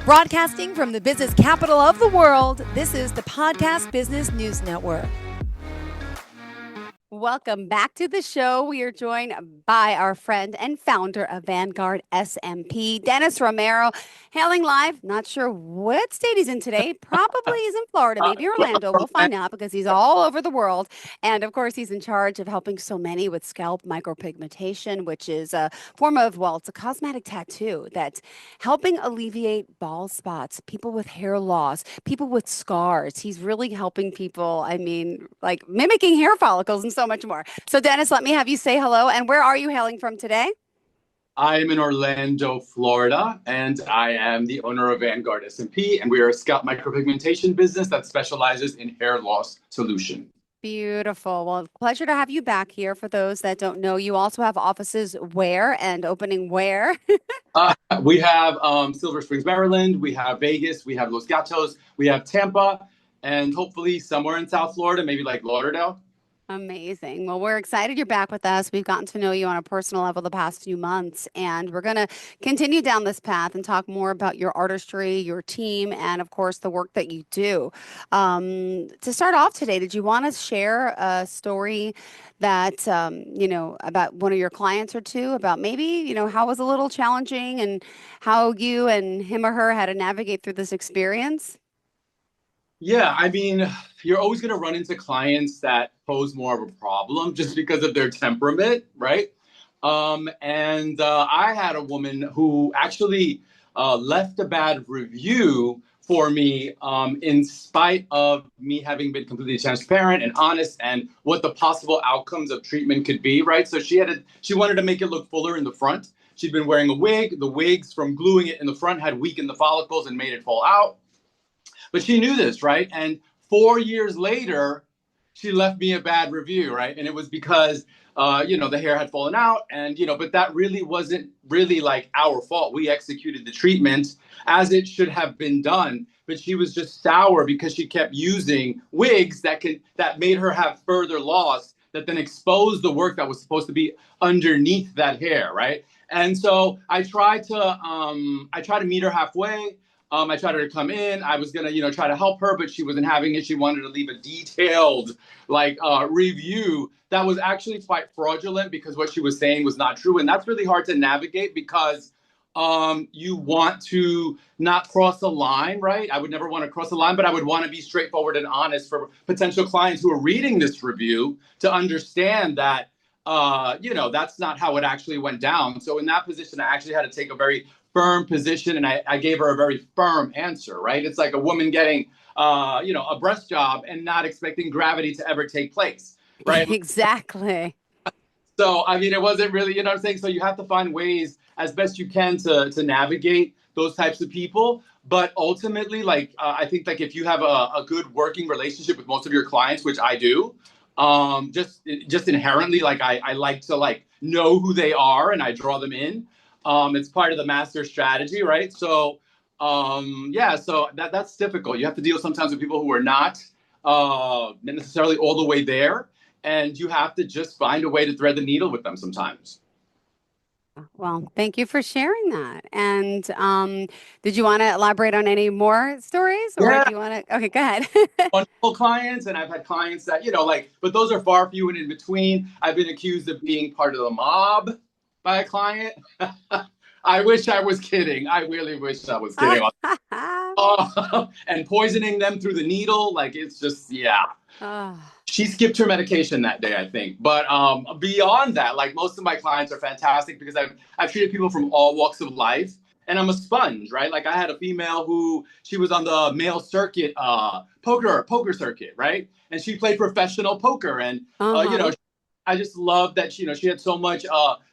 Broadcasting from the business capital of the world, this is the Podcast Business News Network. Welcome back to the show. We are joined by our friend and founder of Vanguard SMP, Dennis Romero, hailing live. Not sure what state he's in today. Probably he's in Florida, maybe Orlando. We'll find out because he's all over the world. And of course, he's in charge of helping so many with scalp micropigmentation, which is a form of, well, it's a cosmetic tattoo that's helping alleviate bald spots, people with hair loss, people with scars. He's really helping people, like mimicking hair follicles and so much more. So Dennis, let me have you say hello. And where are you hailing from today? I am in Orlando, Florida, and I am the owner of Vanguard SMP, and we are a scalp micropigmentation business that specializes in hair loss solution. Beautiful. Well, pleasure to have you back here. For those that don't know, you also have offices where and opening where? We have Silver Springs, Maryland. We have Vegas. We have Los Gatos. We have Tampa, and hopefully somewhere in South Florida, maybe like Lauderdale. Amazing. Well, we're excited you're back with us. We've gotten to know you on a personal level the past few months, and we're going to continue down this path and talk more about your artistry, your team, and of course, the work that you do. To start off today, did you want to share a story that, about one of your clients or two, about maybe, how it was a little challenging and how you and him or her had to navigate through this experience? Yeah, you're always going to run into clients that pose more of a problem just because of their temperament, right? I had a woman who actually left a bad review for me in spite of me having been completely transparent and honest and what the possible outcomes of treatment could be, right? So she wanted to make it look fuller in the front. She'd been wearing a wig. The wigs from gluing it in the front had weakened the follicles and made it fall out. But she knew this, right? And 4 years later, she left me a bad review, right? And it was because, the hair had fallen out and, but that really wasn't really like our fault. We executed the treatment as it should have been done. But she was just sour because she kept using wigs that made her have further loss that then exposed the work that was supposed to be underneath that hair, right? And so I tried to meet her halfway. I tried her to come in. I was going to, try to help her, but she wasn't having it. She wanted to leave a detailed, review that was actually quite fraudulent because what she was saying was not true. And that's really hard to navigate because you want to not cross a line, right? I would never want to cross a line, but I would want to be straightforward and honest for potential clients who are reading this review to understand that, that's not how it actually went down. So in that position, I actually had to take a very firm position, and I gave her a very firm answer, right? It's like a woman getting, a breast job and not expecting gravity to ever take place, right? Exactly. So, it wasn't really, you know what I'm saying? So you have to find ways as best you can to navigate those types of people. But ultimately, I think if you have a good working relationship with most of your clients, which I do, just inherently, I like to know who they are and I draw them in. It's part of the master strategy, right? So, so that's difficult. You have to deal sometimes with people who are not necessarily all the way there, and you have to just find a way to thread the needle with them sometimes. Well, thank you for sharing that. And did you want to elaborate on any more stories, or do you want to? Okay, go ahead. Wonderful clients, and I've had clients that but those are far few and in between. I've been accused of being part of the mob by a client. I wish I was kidding. I really wish I was kidding. And poisoning them through the needle, it's just, yeah. She skipped her medication that day, I think. But beyond that, most of my clients are fantastic because I've treated people from all walks of life. And I'm a sponge, right? I had a female who, she was on the male circuit, poker circuit, right? And she played professional poker. And, I just love that, she had so much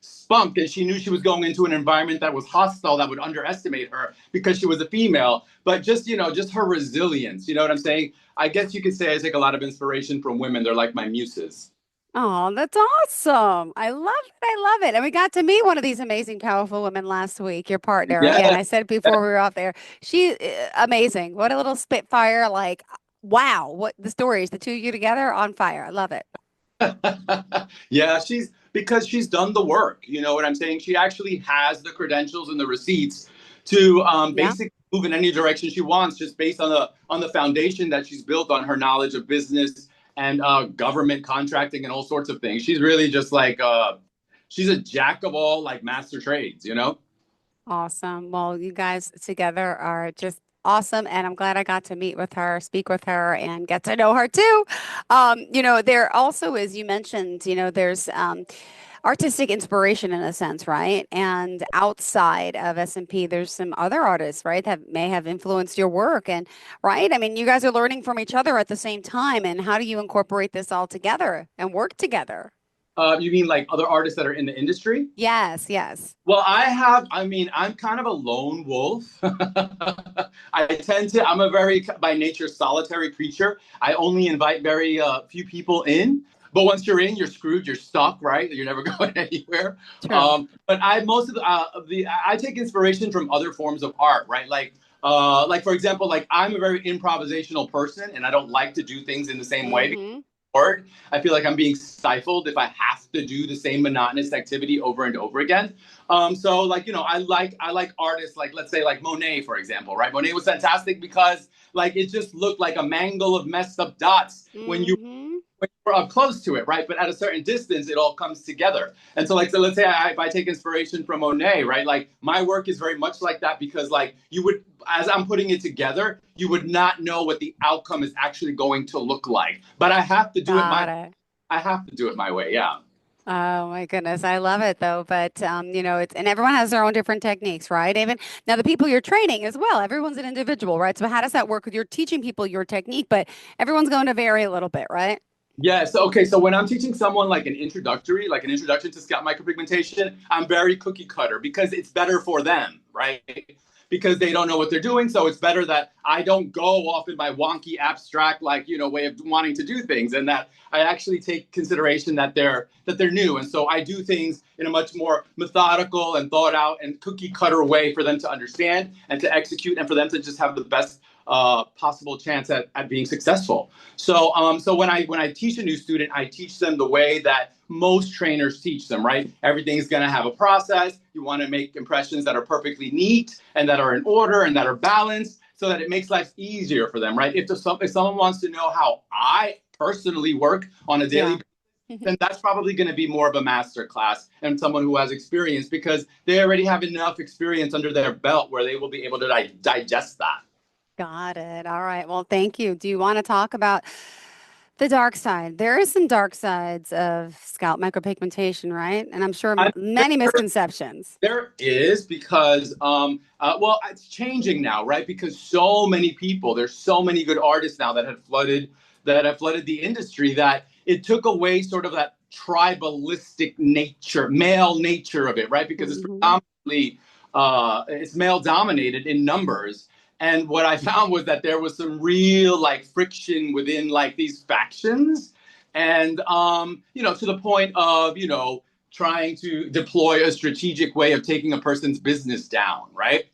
spunk, and she knew she was going into an environment that was hostile, that would underestimate her because she was a female. But just her resilience, you know what I'm saying? I guess you could say I take a lot of inspiration from women. They're like my muses. Oh, that's awesome. I love it. I love it. And we got to meet one of these amazing, powerful women last week, your partner. Yeah. Again, I said before we were out there, she's amazing. What a little spitfire. Wow. What the stories, the two of you together on fire. I love it. Yeah, because she's done the work. You know what I'm saying? She actually has the credentials and the receipts to basically move in any direction she wants, just based on the foundation that she's built on her knowledge of business and government contracting and all sorts of things. She's really just like she's a jack of all like master trades, you know? Awesome. Well, you guys together are just awesome. And I'm glad I got to meet with her, speak with her, and get to know her too. There also is, you mentioned, there's artistic inspiration in a sense, right? And outside of SMP, there's some other artists, right, that may have influenced your work. And right, I mean, you guys are learning from each other at the same time. And how do you incorporate this all together and work together? You mean like other artists that are in the industry? Yes, yes. Well, I'm kind of a lone wolf. I'm a very, by nature, solitary creature. I only invite very few people in. But once you're in, you're screwed. You're stuck, right? You're never going anywhere. True. But most of I take inspiration from other forms of art, right? Like for example, like I'm a very improvisational person, and I don't like to do things in the same way. Hmm. I feel like I'm being stifled if I have to do the same monotonous activity over and over again. So like, I like artists like, let's say like Monet, for example, right? Monet was fantastic because like it just looked like a mangle of messed up dots Hmm. when you're up close to it, right? But at a certain distance, it all comes together. And so, like, so let's say if I take inspiration from Monet, right? Like, my work is very much like that because, like, you would, as I'm putting it together, you would not know what the outcome is actually going to look like. But I have to do Got it. I have to do it my way. Yeah. Oh my goodness, I love it though. But it's and everyone has their own different techniques, right? Even now, the people you're training as well. Everyone's an individual, right? So how does that work with you're teaching people your technique, but everyone's going to vary a little bit, right? Yeah. So okay. So when I'm teaching someone like an introduction to scalp micropigmentation, I'm very cookie cutter because it's better for them, right? Because they don't know what they're doing. So it's better that I don't go off in my wonky, abstract, like way of wanting to do things, and that I actually take consideration that they're new. And so I do things in a much more methodical and thought out and cookie cutter way for them to understand and to execute, and for them to just have the best possible chance at being successful. So when I teach a new student, I teach them the way that most trainers teach them, right? Everything's going to have a process. You want to make impressions that are perfectly neat and that are in order and that are balanced so that it makes life easier for them, right? If someone wants to know how I personally work on a daily basis, then that's probably going to be more of a master class and someone who has experience because they already have enough experience under their belt where they will be able to digest that. Got it. All right. Well, thank you. Do you want to talk about the dark side? There is some dark sides of scalp micropigmentation, right? And I'm sure I'm many misconceptions. There is because, well, it's changing now, right? Because there's so many good artists now that have flooded the industry that it took away sort of that tribalistic nature, male nature of it, right? Because it's Hmm. predominantly it's male dominated in numbers. And what I found was that there was some real like friction within like these factions, and to the point of trying to deploy a strategic way of taking a person's business down, right?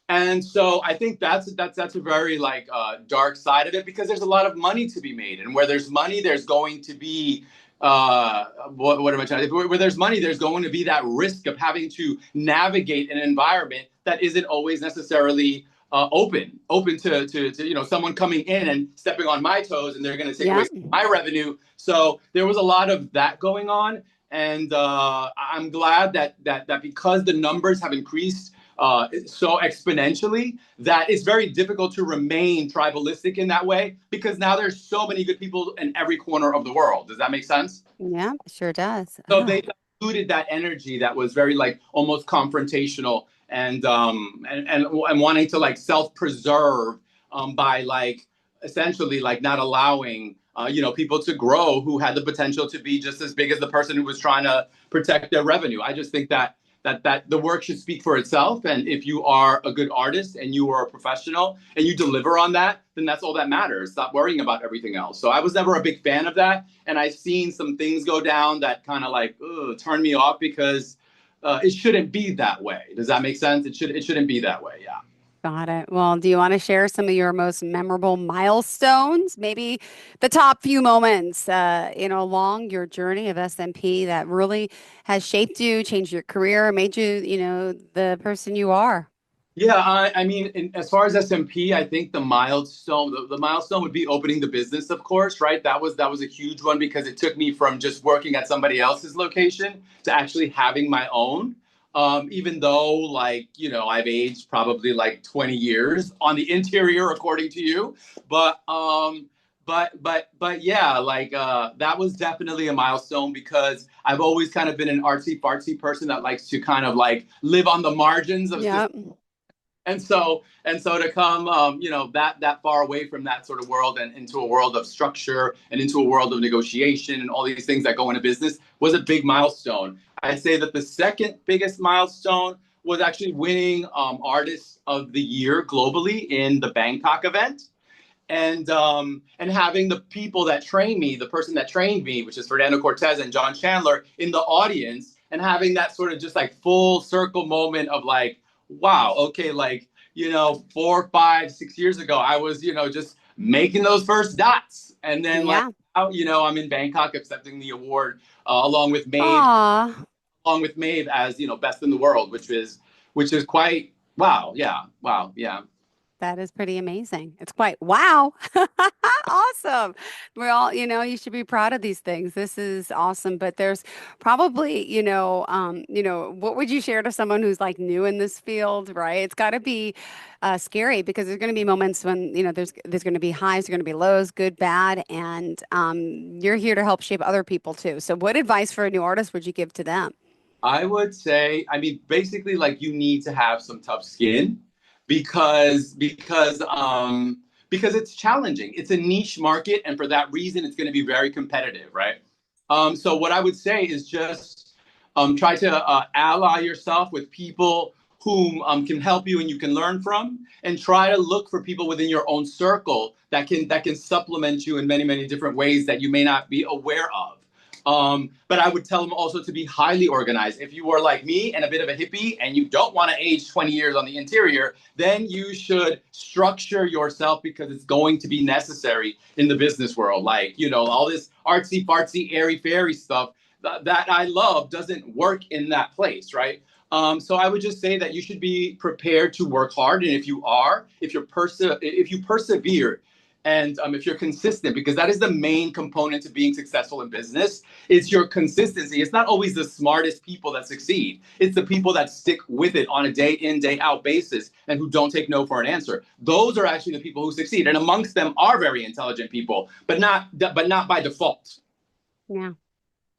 And so I think that's a very like dark side of it because there's a lot of money to be made, and where there's money, there's going to be what am I trying to? Where there's money, there's going to be that risk of having to navigate an environment that isn't always necessarily open to someone coming in and stepping on my toes, and they're going to take away my revenue. So there was a lot of that going on, and I'm glad that because the numbers have increased so exponentially, that it's very difficult to remain tribalistic in that way because now there's so many good people in every corner of the world. Does that make sense? Yeah, sure does. So they diluted that energy that was very like almost confrontational and wanting to like self-preserve by like essentially like not allowing people to grow who had the potential to be just as big as the person who was trying to protect their revenue. I just think that the work should speak for itself, and if you are a good artist and you are a professional and you deliver on that, then that's all that matters. Stop worrying about everything else. So I was never a big fan of that, and I've seen some things go down that kind of like turn me off because it shouldn't be that way. Does that make sense? It shouldn't be that way. Yeah. Got it. Well, do you want to share some of your most memorable milestones? Maybe the top few moments, along your journey of SMP that really has shaped you, changed your career, made you, the person you are. Yeah, I mean, as far as SMP, I think the milestone would be opening the business, of course, right? That was a huge one because it took me from just working at somebody else's location to actually having my own. Even though, like, I've aged probably like 20 years on the interior, according to you, but yeah, like that was definitely a milestone because I've always kind of been an artsy fartsy person that likes to kind of like live on the margins of Yeah. and so to come that far away from that sort of world and into a world of structure and into a world of negotiation and all these things that go into business was a big milestone. I'd say that the second biggest milestone was actually winning artist of the year globally in the Bangkok event, and having the people that train me, the person that trained me, which is Fernando Cortez and John Chandler, in the audience, and having that sort of just like full circle moment of like, wow, okay, like 4, 5, 6 years ago, I was just making those first dots, and then like Yeah. I'm in Bangkok accepting the award along with Maeve, Aw. as best in the world, which is quite wow, yeah, wow, yeah. That is pretty amazing. It's quite wow. Awesome. We're all, you should be proud of these things. This is awesome. But there's probably, what would you share to someone who's like new in this field, right? It's got to be scary because there's going to be moments when, there's going to be highs, there's going to be lows, good, bad, and you're here to help shape other people too. So what advice for a new artist would you give to them? I would say, I mean, basically, like you need to have some tough skin because it's challenging. It's a niche market, and for that reason, it's going to be very competitive, right? So what I would say is just try to ally yourself with people whom can help you and you can learn from, and try to look for people within your own circle that can supplement you in many many different ways that you may not be aware of. But I would tell them also to be highly organized. If you are like me and a bit of a hippie and you don't want to age 20 years on the interior, then you should structure yourself because it's going to be necessary in the business world. Like, all this artsy fartsy, airy fairy stuff that I love doesn't work in that place, right? So I would just say that you should be prepared to work hard. And if you persevere, and if you're consistent, because that is the main component to being successful in business, it's your consistency. It's not always the smartest people that succeed. It's the people that stick with it on a day in, day out basis and who don't take no for an answer. Those are actually the people who succeed. And amongst them are very intelligent people, but not by default. Yeah.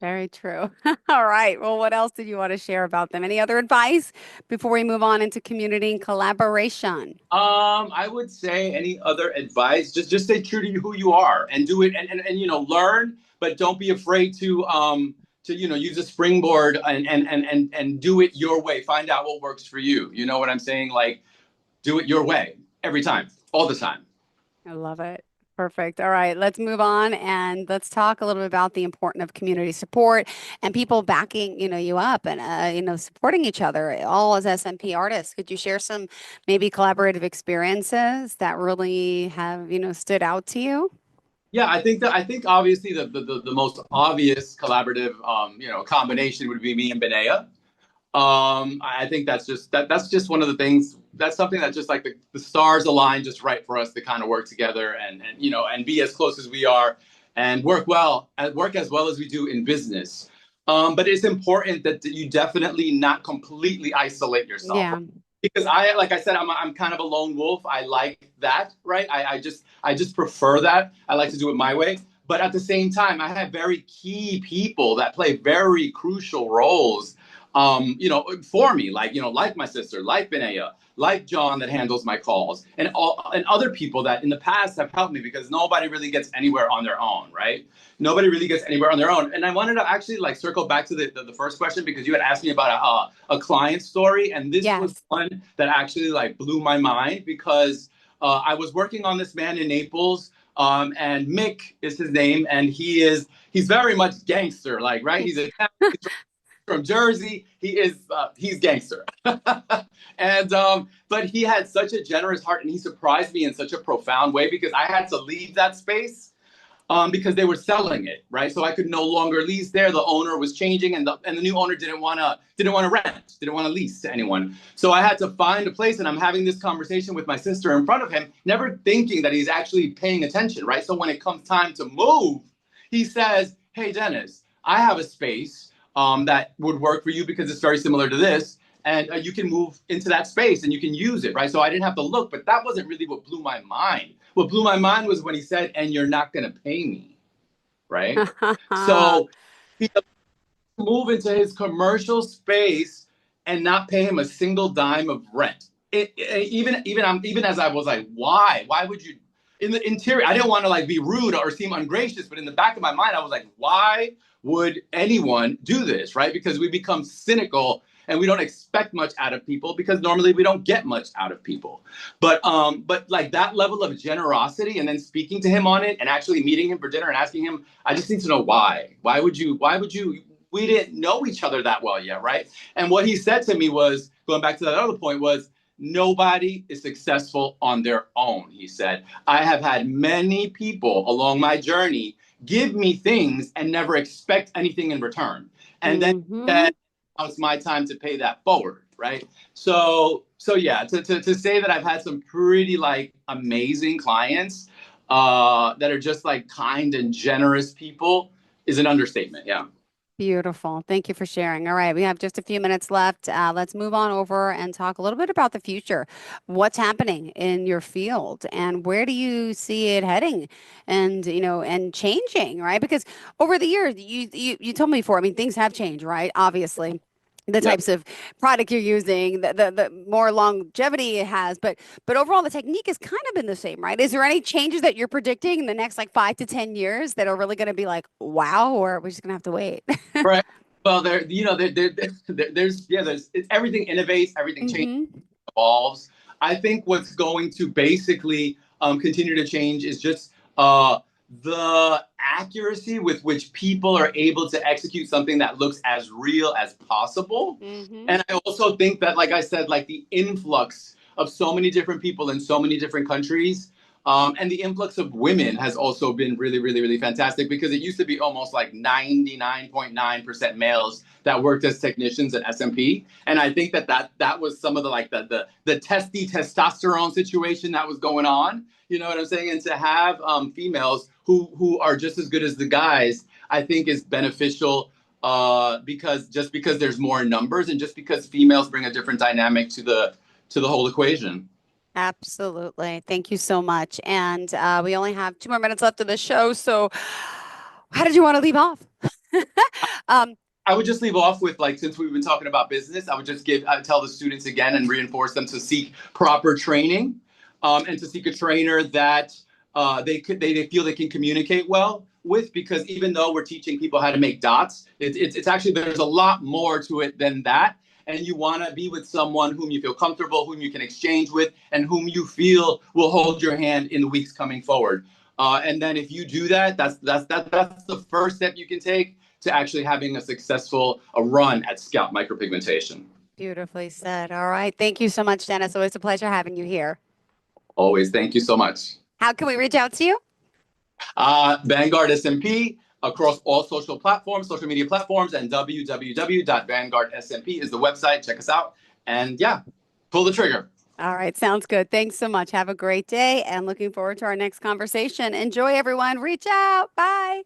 Very true. All right. Well, what else did you want to share about them? Any other advice before we move on into community and collaboration? I would say any other advice, just stay true to who you are and do it and learn, but don't be afraid to use a springboard and do it your way. Find out what works for you. You know what I'm saying? Like, do it your way every time, all the time. I love it. Perfect. All right, let's move on and let's talk a little bit about the importance of community support and people backing, you up and supporting each other all as SMP artists. Could you share some maybe collaborative experiences that really have, stood out to you? Yeah, I think obviously the most obvious collaborative combination would be me and Benea. I think that's just one of the things. That's something that just like the stars align just right for us to kind of work together and be as close as we are and work as well as we do in business. But it's important that you definitely not completely isolate yourself, Yeah. because like I said, I'm kind of a lone wolf. I like that, right? I just prefer that. I like to do it my way. But at the same time, I have very key people that play very crucial roles, for me, like my sister, like Benea, like John that handles my calls, and other people that in the past have helped me because nobody really gets anywhere on their own, right? Nobody really gets anywhere on their own. And I wanted to actually like circle back to the first question because you had asked me about a client story, and this was Yes. one that actually like blew my mind because I was working on this man in Naples. And Mick is his name, and he's very much gangster, like, right? He's from Jersey. He's gangster. And but he had such a generous heart, and he surprised me in such a profound way because I had to leave that space because they were selling it, right? So I could no longer lease there. The owner was changing, and the new owner didn't want to rent, didn't want to lease to anyone. So I had to find a place, and I'm having this conversation with my sister in front of him, never thinking that he's actually paying attention, right? So when it comes time to move, he says, "Hey, Dennis, I have a space that would work for you because it's very similar to this. And you can move into that space and you can use it," right? So I didn't have to look, but that wasn't really what blew my mind. What blew my mind was when he said, "And you're not going to pay me," right? So he move into his commercial space and not pay him a single dime of rent. Even as I was like, why? Why would you? In the interior, I didn't want to like be rude or seem ungracious, but in the back of my mind, I was like, why would anyone do this, right? Because we become cynical and we don't expect much out of people because normally we don't get much out of people. But like that level of generosity and then speaking to him on it and actually meeting him for dinner and asking him, I just need to know why. Why would you? We didn't know each other that well yet, right? And what he said to me was, going back to that other point, was, nobody is successful on their own. He said, I have had many people along my journey give me things and never expect anything in return. And then now it's my time to pay that forward, right? So yeah, to say that I've had some pretty like amazing clients that are just like kind and generous people is an understatement. Yeah. Beautiful. Thank you for sharing. All right, we have just a few minutes left. Let's move on over and talk a little bit about the future. What's happening in your field and where do you see it heading and, and changing, right? Because over the years, you told me before, I mean, things have changed, right? Obviously. The types of product you're using, the more longevity it has, but overall the technique has kind of been the same, right? Is there any changes that you're predicting in the next like 5 to 10 years that are really going to be like, wow, or we're just gonna have to wait? Right. Well, there's everything innovates, everything changes, evolves. I think what's going to basically continue to change is just the accuracy with which people are able to execute something that looks as real as possible. And I also think that, like I said, like the influx of so many different people in so many different countries, and the influx of women has also been really, really, really fantastic because it used to be almost like 99.9% males that worked as technicians at SMP. And I think that was some of the testy testosterone situation that was going on. You know what I'm saying? And to have females who are just as good as the guys, I think is beneficial because there's more numbers and just because females bring a different dynamic to the whole equation. Absolutely. Thank you so much. And we only have 2 more minutes left of the show. So how did you want to leave off? I would just leave off with, like, since we've been talking about business, I would just tell the students again and reinforce them to seek proper training and to seek a trainer that they feel they can communicate well with, because even though we're teaching people how to make dots, it's actually, there's a lot more to it than that. And you want to be with someone whom you feel comfortable, whom you can exchange with, and whom you feel will hold your hand in the weeks coming forward. And then if you do that, that's the first step you can take to actually having a successful run at scalp micropigmentation. Beautifully said. All right. Thank you so much, Dennis. Always a pleasure having you here. Always. Thank you so much. How can we reach out to you? Vanguard SMP across all social media platforms, and www.vanguardsmp is the website. Check us out. And yeah, pull the trigger. All right. Sounds good. Thanks so much. Have a great day and looking forward to our next conversation. Enjoy, everyone. Reach out. Bye.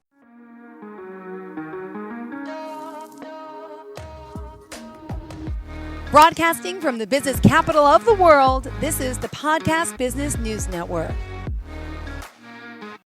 Broadcasting from the business capital of the world, this is the Podcast Business News Network.